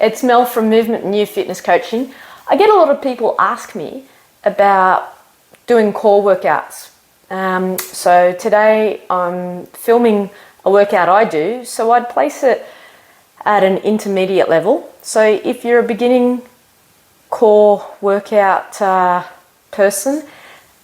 It's Mel from Movement and New Fitness Coaching. I get a lot of people ask me about doing core workouts. So today I'm filming a workout I do, so I'd place it at an intermediate level. So if you're a beginning core workout person,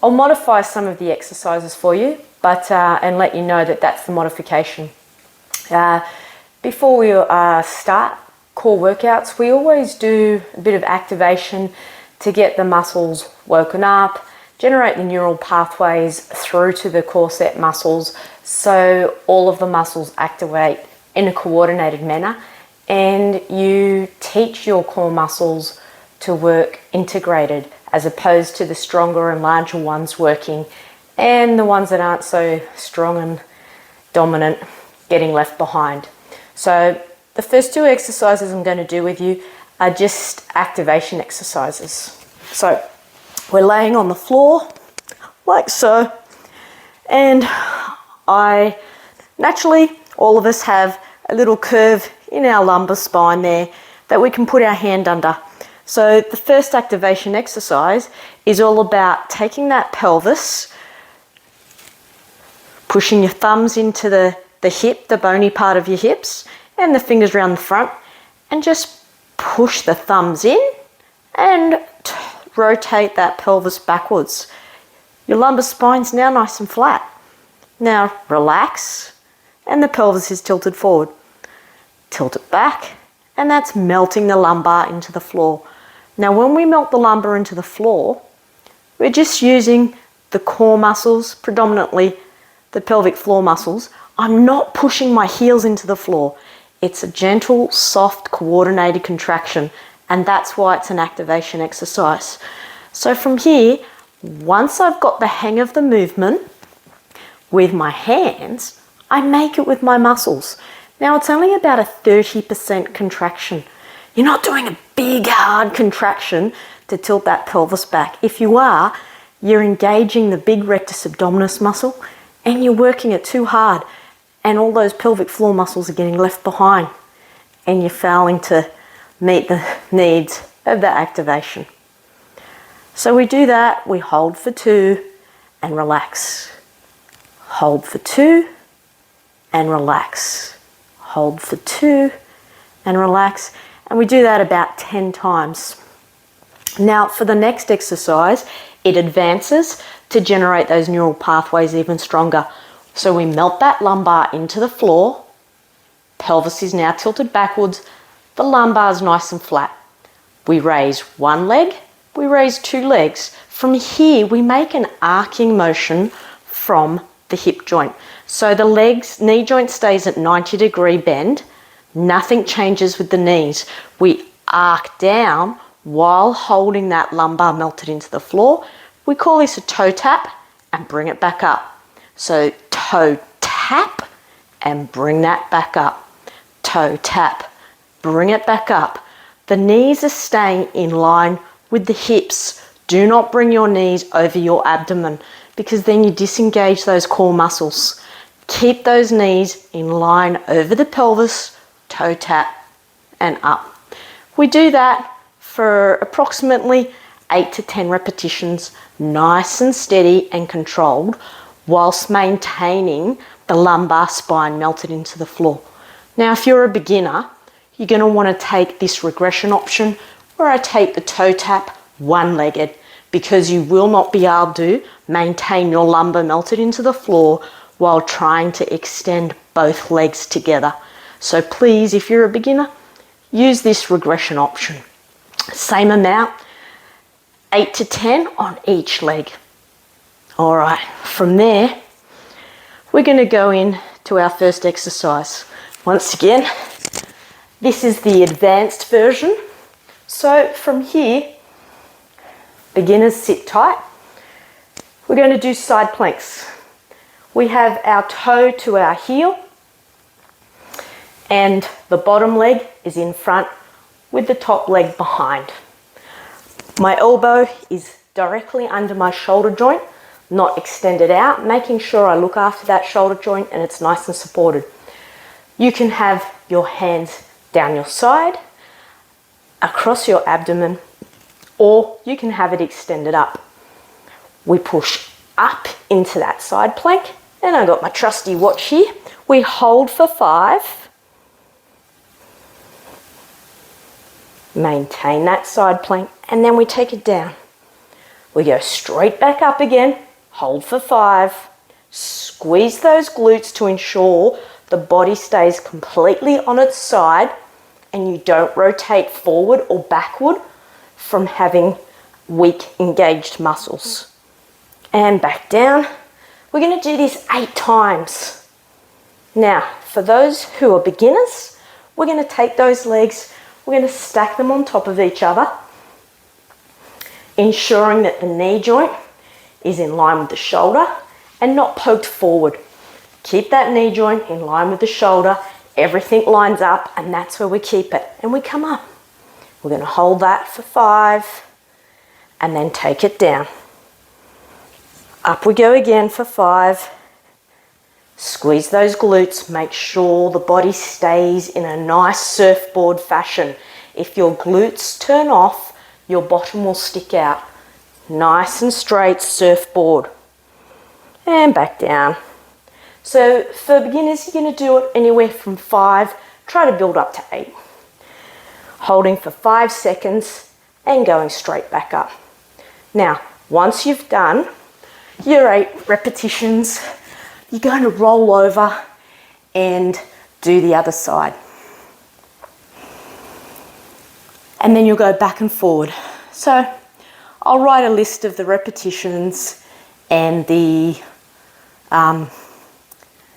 I'll modify some of the exercises for you, but and let you know that that's the modification. Before we start core workouts, we always do a bit of activation to get the muscles woken up, generate the neural pathways through to the core set muscles, so all of the muscles activate in a coordinated manner, and you teach your core muscles to work integrated as opposed to the stronger and larger ones working and the ones that aren't so strong and dominant getting left behind. So the first two exercises I'm going to do with you are just activation exercises. So we're laying on the floor like so, and naturally all of us have a little curve in our lumbar spine there that we can put our hand under. So the first activation exercise is all about taking that pelvis, pushing your thumbs into the hip, the bony part of your hips, and the fingers around the front, and just push the thumbs in and rotate that pelvis backwards. Your lumbar spine's now nice and flat. Now relax, and the pelvis is tilted forward. Tilt it back, and that's melting the lumbar into the floor. Now when we melt the lumbar into the floor, we're just using the core muscles, predominantly the pelvic floor muscles. I'm not pushing my heels into the floor. It's a gentle, soft, coordinated contraction, and that's why it's an activation exercise. So from here, once I've got the hang of the movement with my hands, I make it with my muscles. Now it's only about a 30% contraction. You're not doing a big, hard contraction to tilt that pelvis back. If you are, you're engaging the big rectus abdominis muscle and you're working it too hard, and all those pelvic floor muscles are getting left behind and you're failing to meet the needs of the activation. So we do that, we hold for 2 and relax. Hold for 2 and relax. Hold for 2 and relax. And we do that about 10 times. Now for the next exercise, it advances to generate those neural pathways even stronger. So we melt that lumbar into the floor. Pelvis is now tilted backwards. The lumbar is nice and flat. We raise one leg, we raise 2 legs. From here, we make an arcing motion from the hip joint. So the knee joint stays at 90-degree bend. Nothing changes with the knees. We arc down while holding that lumbar melted into the floor. We call this a toe tap and bring it back up. So toe tap and bring that back up. Toe tap, bring it back up. The knees are staying in line with the hips. Do not bring your knees over your abdomen because then you disengage those core muscles. Keep those knees in line over the pelvis, toe tap and up. We do that for approximately 8 to 10 repetitions, nice and steady and controlled, whilst maintaining the lumbar spine melted into the floor. Now, if you're a beginner, you're going to want to take this regression option where I take the toe tap one-legged, because you will not be able to maintain your lumbar melted into the floor while trying to extend both legs together. So please, if you're a beginner, use this regression option. Same amount, 8 to 10 on each leg. All right, from there, we're going to go in to our first exercise. Once again, this is the advanced version. So from here, beginners sit tight. We're going to do side planks. We have our toe to our heel, and the bottom leg is in front with the top leg behind. My elbow is directly under my shoulder joint, not extended out, making sure I look after that shoulder joint and it's nice and supported. You can have your hands down your side, across your abdomen, or you can have it extended up. We push up into that side plank, and I've got my trusty watch here. We hold for 5. Maintain that side plank, and then we take it down. We go straight back up again, hold for 5, squeeze those glutes to ensure the body stays completely on its side and you don't rotate forward or backward from having weak engaged muscles. And back down. We're going to do this 8 times. Now, for those who are beginners, we're going to take those legs, we're going to stack them on top of each other, ensuring that the knee joint is in line with the shoulder and not poked forward. Keep that knee joint in line with the shoulder, everything lines up, and that's where we keep it. And we come up. We're going to hold that for 5 and then take it down. Up we go again for 5. Squeeze those glutes, make sure the body stays in a nice surfboard fashion. If your glutes turn off, your bottom will stick out. Nice and straight surfboard. And back down. So for beginners, you're going to do it anywhere from 5, try to build up to 8. Holding for 5 seconds and going straight back up. Now, once you've done your 8 repetitions, you're going to roll over and do the other side. And then you'll go back and forward. So I'll write a list of the repetitions and the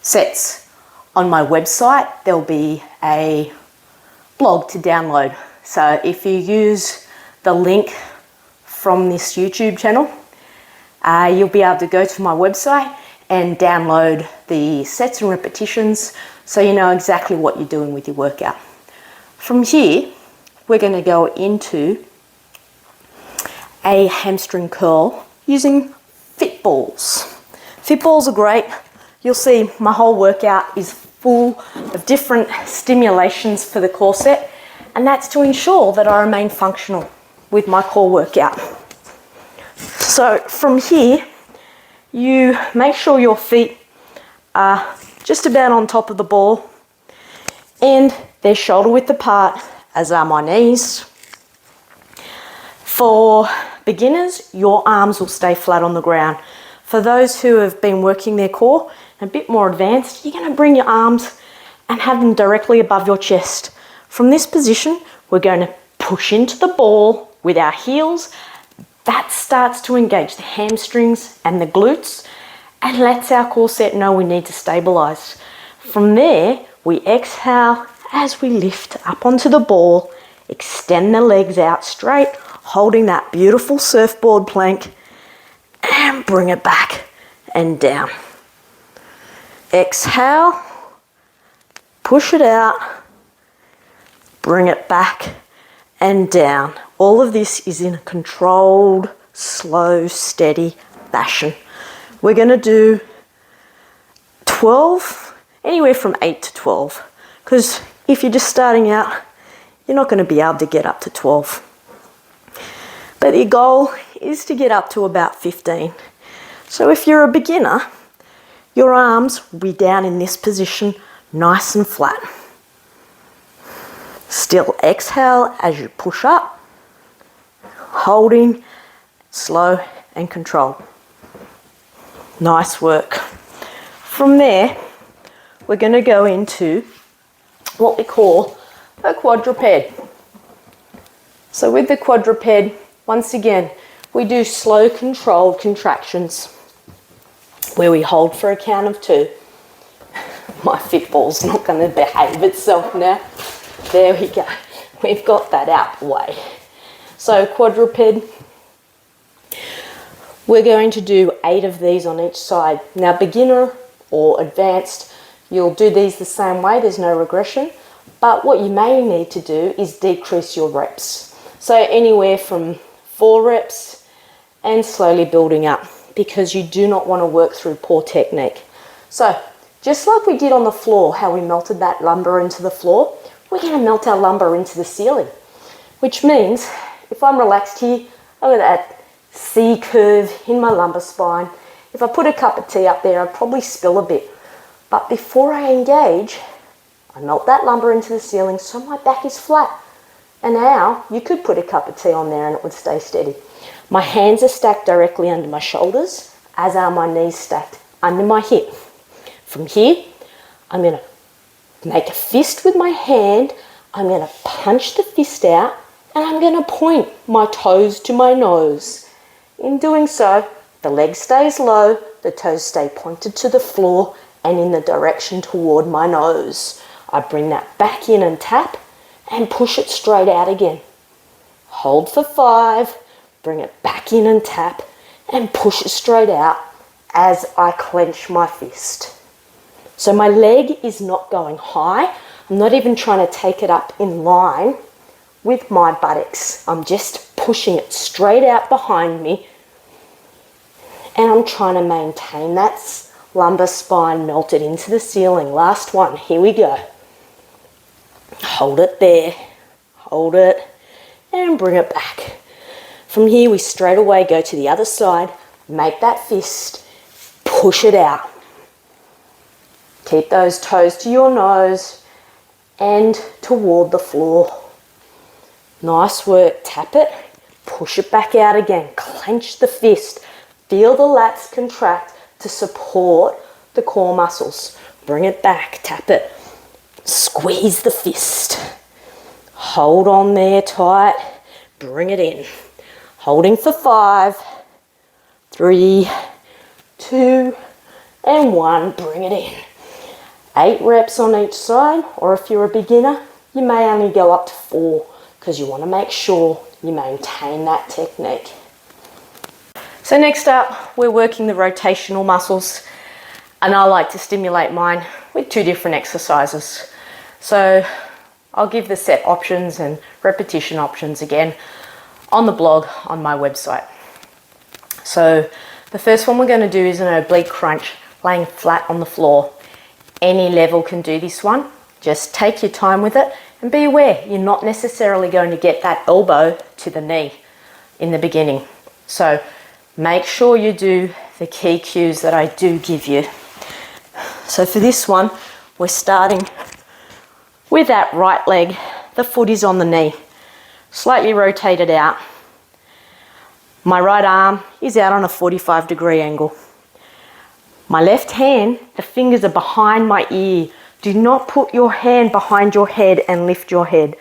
sets on my website. There'll be a blog to download. So if you use the link from this YouTube channel, you'll be able to go to my website and download the sets and repetitions so you know exactly what you're doing with your workout. From here, we're going to go into a hamstring curl using fit balls. Fit balls are great. You'll see my whole workout is full of different stimulations for the core set, and that's to ensure that I remain functional with my core workout. So from here, you make sure your feet are just about on top of the ball and they're shoulder width apart, as are my knees. For beginners, your arms will stay flat on the ground. For those who have been working their core a bit more advanced, you're going to bring your arms and have them directly above your chest. From this position, we're going to push into the ball with our heels. That starts to engage the hamstrings and the glutes and lets our core set know we need to stabilize. From there, we exhale as we lift up onto the ball, extend the legs out straight, holding that beautiful surfboard plank, and bring it back and down. Exhale, push it out, bring it back and down. All of this is in a controlled, slow, steady fashion. We're going to do 12, anywhere from 8 to 12, because if you're just starting out, you're not going to be able to get up to 12. But your goal is to get up to about 15. So if you're a beginner, your arms will be down in this position, nice and flat. Still exhale as you push up, holding, slow and controlled. Nice work. From there, we're going to go into what we call a quadruped. So with the quadruped, once again, we do slow controlled contractions where we hold for a count of 2. My fit ball's not going to behave itself now. There we go. We've got that out the way. So quadruped, we're going to do 8 of these on each side. Now beginner or advanced, you'll do these the same way, there's no regression. But what you may need to do is decrease your reps. So anywhere from 4 reps and slowly building up, because you do not want to work through poor technique. So just like we did on the floor, how we melted that lumber into the floor, we're going to melt our lumber into the ceiling. which means if I'm relaxed here, look at that C curve in my lumbar spine. If I put a cup of tea up there, I'd probably spill a bit. But before I engage, I melt that lumbar into the ceiling so my back is flat. And now you could put a cup of tea on there and it would stay steady. My hands are stacked directly under my shoulders, as are my knees stacked under my hip. From here, I'm going to make a fist with my hand. I'm going to punch the fist out and I'm going to point my toes to my nose. In doing so, the leg stays low, the toes stay pointed to the floor and in the direction toward my nose. I bring that back in and tap and push it straight out again. Hold for 5, bring it back in and tap and push it straight out as I clench my fist. So my leg is not going high. I'm not even trying to take it up in line with my buttocks. I'm just pushing it straight out behind me and I'm trying to maintain that lumbar spine melted into the ceiling. Last one, here we go. Hold it there, hold it, and bring it back. From here, we straight away go to the other side, make that fist, push it out. Keep those toes to your nose and toward the floor. Nice work, tap it, push it back out again, clench the fist, feel the lats contract to support the core muscles. Bring it back, tap it. Squeeze the fist. Hold on there tight. Bring it in. Holding for 5, 3, 2, and 1. Bring it in. 8 reps on each side, or if you're a beginner, you may only go up to 4 because you want to make sure you maintain that technique. So next up, we're working the rotational muscles, and I like to stimulate mine with 2 different exercises. So I'll give the set options and repetition options again on the blog on my website. So the first one we're going to do is an oblique crunch, laying flat on the floor. Any level can do this one. Just take your time with it and be aware you're not necessarily going to get that elbow to the knee in the beginning. So make sure you do the key cues that I do give you. So for this one, we're starting with that right leg. The foot is on the knee, slightly rotated out. My right arm is out on a 45-degree angle. My left hand, the fingers are behind my ear. Do not put your hand behind your head and lift your head.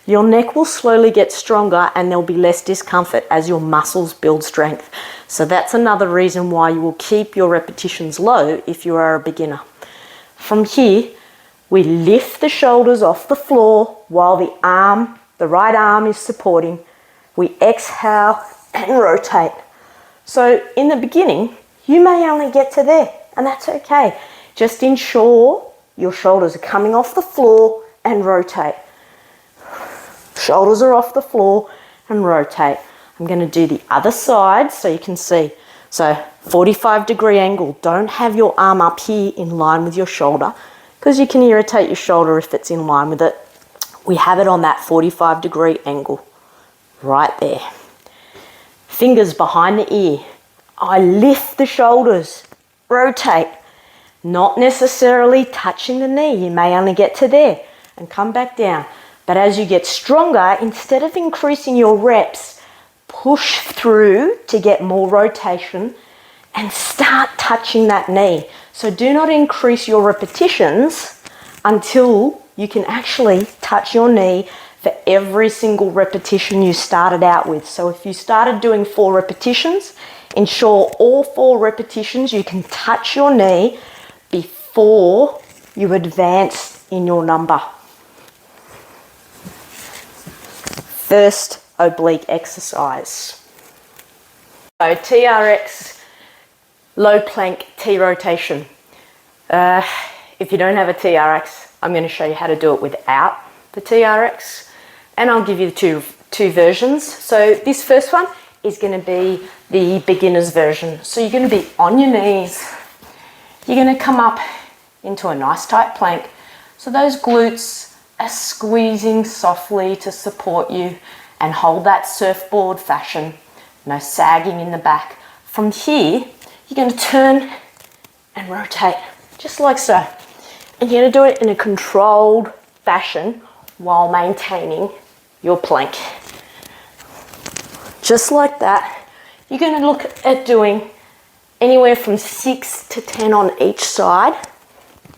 Your neck will slowly get stronger and there'll be less discomfort as your muscles build strength. So that's another reason why you will keep your repetitions low if you are a beginner. From here, we lift the shoulders off the floor while the right arm is supporting. We exhale and rotate. So in the beginning, you may only get to there, and that's okay. Just ensure your shoulders are coming off the floor and rotate. Shoulders are off the floor and rotate. I'm going to do the other side so you can see. So 45-degree angle. Don't have your arm up here in line with your shoulder because you can irritate your shoulder if it's in line with it. We have it on that 45-degree angle right there. Fingers behind the ear. I lift the shoulders, rotate, not necessarily touching the knee. You may only get to there and come back down. But as you get stronger, instead of increasing your reps, push through to get more rotation and start touching that knee. So do not increase your repetitions until you can actually touch your knee for every single repetition you started out with. So if you started doing 4 repetitions, ensure all 4 repetitions you can touch your knee before you advance in your number. First oblique exercise. So TRX, low plank T rotation. If you don't have a TRX, I'm going to show you how to do it without the TRX, and I'll give you two versions. So this first one is going to be the beginner's version. So you're going to be on your knees. You're going to come up into a nice tight plank. So those glutes are squeezing softly to support you and hold that surfboard fashion. No sagging in the back. From here, you're going to turn and rotate, just like so. And you're going to do it in a controlled fashion while maintaining your plank. Just like that. You're going to look at doing anywhere from 6 to 10 on each side.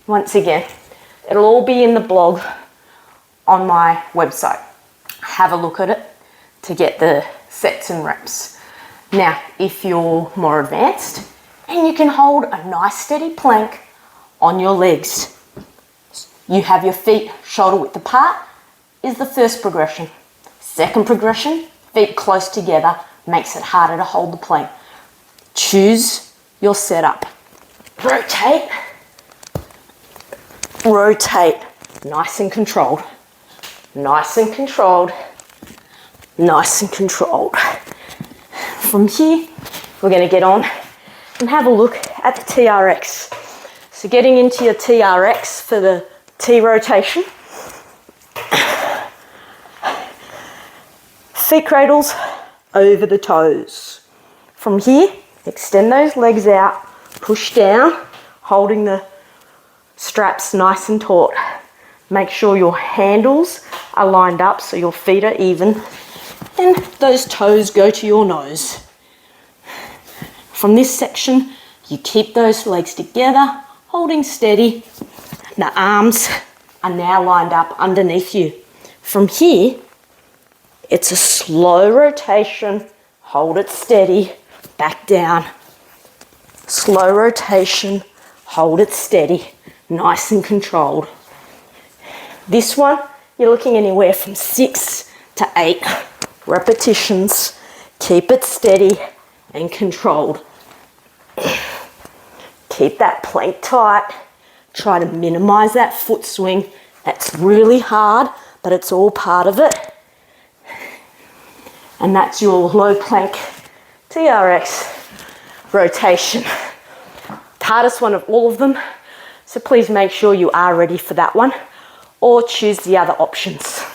Once again, it'll all be in the blog on my website. Have a look at it to get the sets and reps. Now, if you're more advanced and you can hold a nice steady plank on your legs, you have your feet shoulder width apart is the first progression. Second progression, feet close together, makes it harder to hold the plank. Choose your setup. Rotate, rotate, nice and controlled, nice and controlled, nice and controlled. From here, we're going to get on and have a look at the TRX. So getting into your TRX for the T rotation. Feet cradles over the toes. From here, extend those legs out, push down, holding the straps nice and taut. Make sure your handles are lined up so your feet are even and those toes go to your nose. From this section, you keep those legs together, holding steady. The arms are now lined up underneath you. From here, it's a slow rotation. Hold it steady, back down. Slow rotation, hold it steady, nice and controlled. This one, you're looking anywhere from 6 to 8 repetitions. Keep it steady and controlled. Keep that plank tight. Try to minimize that foot swing. That's really hard, but it's all part of it. And that's your low plank TRX rotation. The hardest one of all of them, so please make sure you are ready for that one or choose the other options.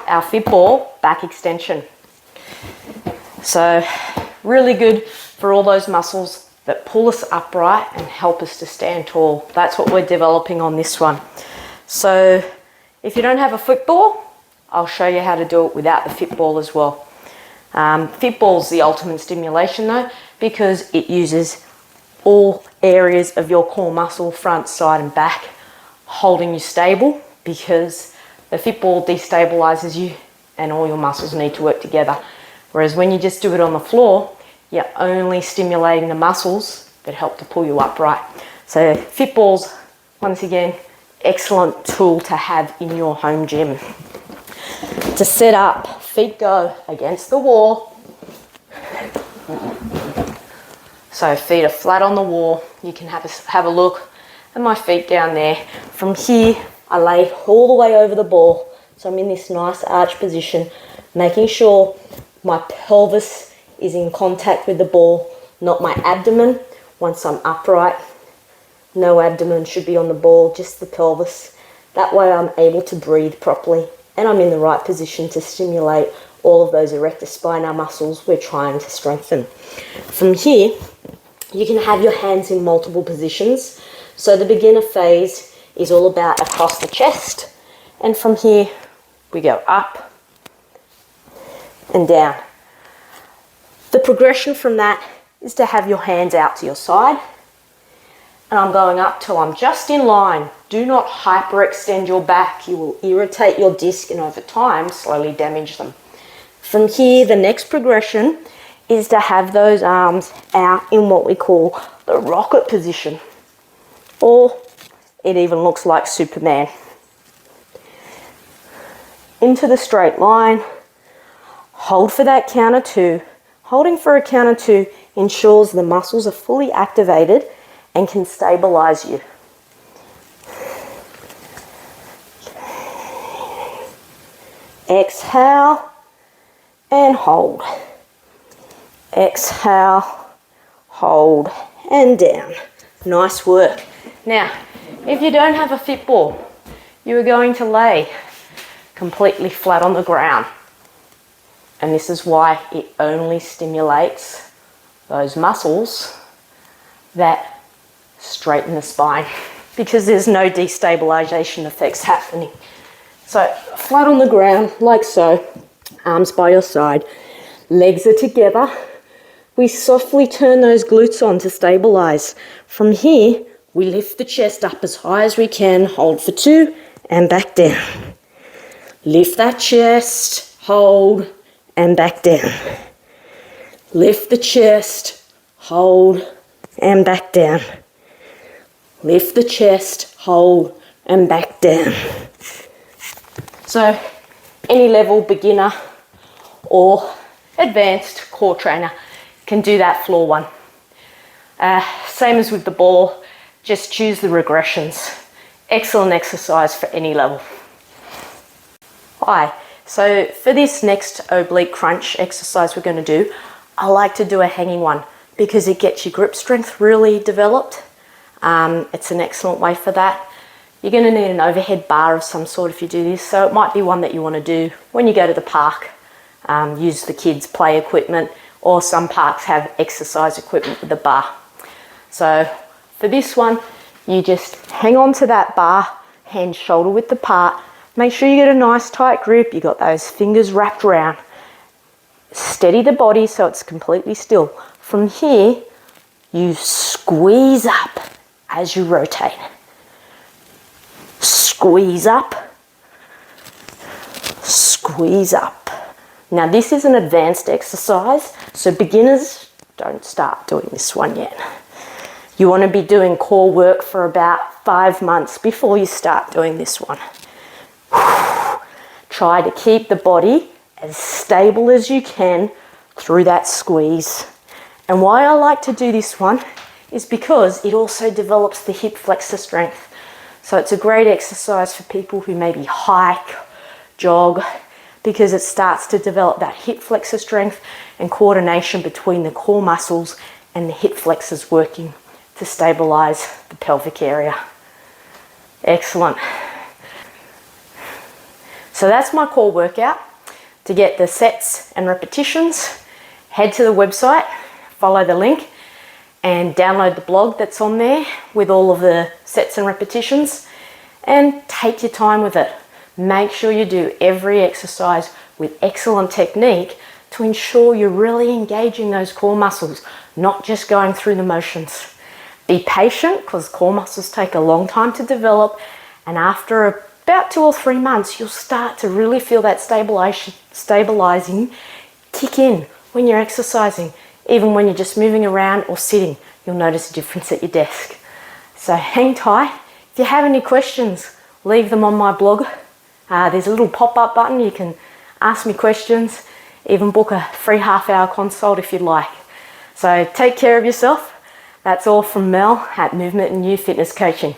Our fit ball back extension. So really good for all those muscles that pull us upright and help us to stand tall. That's what we're developing on this one. So if you don't have a football, I'll show you how to do it without the fit ball as well. Fit ball's the ultimate stimulation though, because it uses all areas of your core muscle, front, side and back, holding you stable, because the fit ball destabilizes you and all your muscles need to work together. Whereas when you just do it on the floor, you're only stimulating the muscles that help to pull you upright. So fit balls, once again, excellent tool to have in your home gym. To set up, feet go against the wall. So feet are flat on the wall. You can have a look at my feet down there. From here, I lay all the way over the ball. So I'm in this nice arch position, making sure my pelvis is in contact with the ball, not my abdomen. Once I'm upright, no abdomen should be on the ball, just the pelvis. That way I'm able to breathe properly and I'm in the right position to stimulate all of those erector spinae muscles we're trying to strengthen. From here, you can have your hands in multiple positions. So the beginner phase is all about across the chest, and from here we go up and down. The progression from that is to have your hands out to your side, and I'm going up till I'm just in line. Do not hyperextend your back. You will irritate your disc and over time slowly damage them. From here, the next progression is to have those arms out in what we call the rocket position, or it even looks like Superman. Into the straight line, hold for that count of 2. Holding for a count of 2 ensures the muscles are fully activated and can stabilize you. Exhale and hold. Exhale, hold and down. Nice work. Now, If you don't have a fit ball, you are going to lay completely flat on the ground. And this is why it only stimulates those muscles that straighten the spine, because there's no destabilization effects happening. So flat on the ground, like so, arms by your side, legs are together. We softly turn those glutes on to stabilize. From here, we lift the chest up as high as we can, hold for 2, and back down. Lift that chest, hold, and back down. Lift the chest, hold, and back down. Lift the chest, hold, and back down. So, any level, beginner or advanced core trainer can do that floor one. Same as with the ball, just choose the regressions. Excellent exercise for any level. Hi, so for this next oblique crunch exercise we're going to do, I like to do a hanging one because it gets your grip strength really developed. It's an excellent way for that. You're going to need an overhead bar of some sort if you do this, so it might be one that you want to do when you go to the park. Use the kids' play equipment, or some parks have exercise equipment with a bar. So for this one, you just hang on to that bar, hands shoulder width apart. Make sure you get a nice tight grip. You got those fingers wrapped around. Steady the body so it's completely still. From here, you squeeze up as you rotate. Squeeze up, squeeze up. Now this is an advanced exercise, so beginners, don't start doing this one yet. You want to be doing core work for about 5 months before you start doing this one. Try to keep the body as stable as you can through that squeeze. And why I like to do this one is because it also develops the hip flexor strength. So it's a great exercise for people who maybe hike, jog, because it starts to develop that hip flexor strength and coordination between the core muscles and the hip flexors working to stabilize the pelvic area. Excellent. So that's my core workout. To get the sets and repetitions, head to the website, follow the link, and download the blog that's on there with all of the sets and repetitions, and take your time with it. Make sure you do every exercise with excellent technique to ensure you're really engaging those core muscles, not just going through the motions. Be patient because core muscles take a long time to develop, and after about 2 or 3 months, you'll start to really feel that stabilizing kick in when you're exercising. Even when you're just moving around or sitting, you'll notice a difference at your desk. So hang tight. If you have any questions, leave them on my blog. There's a little pop-up button. You can ask me questions, even book a free half-hour consult if you'd like. So take care of yourself. That's all from Mel at Movement and Youth Fitness Coaching.